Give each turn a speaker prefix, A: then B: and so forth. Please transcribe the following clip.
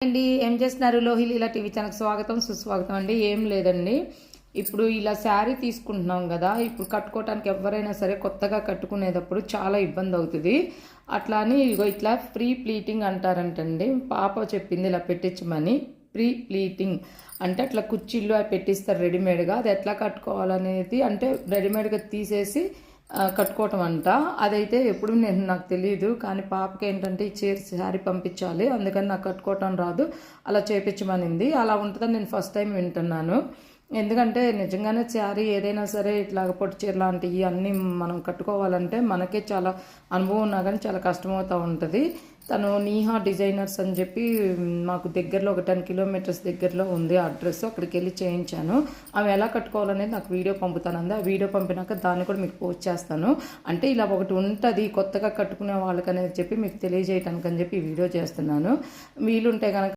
A: అండి, ఏం చేస్తున్నారు? లోహిల్ ఇలా టీవీ ఛానల్కి స్వాగతం సుస్వాగతం అండి. ఏం లేదండి, ఇప్పుడు ఇలా శారీ తీసుకుంటున్నాం కదా, ఇప్పుడు కట్టుకోవటానికి ఎవరైనా సరే కొత్తగా కట్టుకునేటప్పుడు చాలా ఇబ్బంది అవుతుంది. అట్లా అని ఇగో ఇట్లా ప్రీ ప్లీటింగ్ అంటారంటండి. పాప చెప్పింది ఇలా పెట్టించమని. ప్రీ ప్లీటింగ్ అంటే అట్లా కుర్చీలు అవి పెట్టిస్తారు రెడీమేడ్గా. అది ఎట్లా కట్టుకోవాలనేది అంటే రెడీమేడ్గా తీసేసి కట్టుకోవటం అంట. అదైతే ఎప్పుడు నాకు తెలియదు, కానీ పాపకి ఏంటంటే ఈ చీర శారీ పంపించాలి, అందుకని నాకు కట్టుకోవటం రాదు, అలా చేపించమనింది. అలా ఉంటుందని నేను ఫస్ట్ టైం వింటున్నాను. ఎందుకంటే నిజంగానే శారీ ఏదైనా సరే ఇట్లా పొట్టు చీర లాంటివి అన్నీ మనం కట్టుకోవాలంటే మనకే చాలా అనుభవం ఉన్నా కానీ చాలా కష్టమవుతూ ఉంటుంది. తను నీహా డిజైనర్స్ అని చెప్పి మాకు దగ్గరలో ఒక 10 కిలోమీటర్స్ దగ్గరలో ఉంది అడ్రస్. అక్కడికి వెళ్ళి చేయించాను. ఆమె ఎలా కట్టుకోవాలనేది నాకు వీడియో పంపుతానంది. ఆ వీడియో పంపినాక దాన్ని కూడా మీకు పోస్ట్ చేస్తాను. అంటే ఇలా ఒకటి ఉంటుంది కొత్తగా కట్టుకునే వాళ్ళకనేది చెప్పి మీకు తెలియజేయటానికి అని చెప్పి ఈ వీడియో చేస్తున్నాను. వీలుంటే కనుక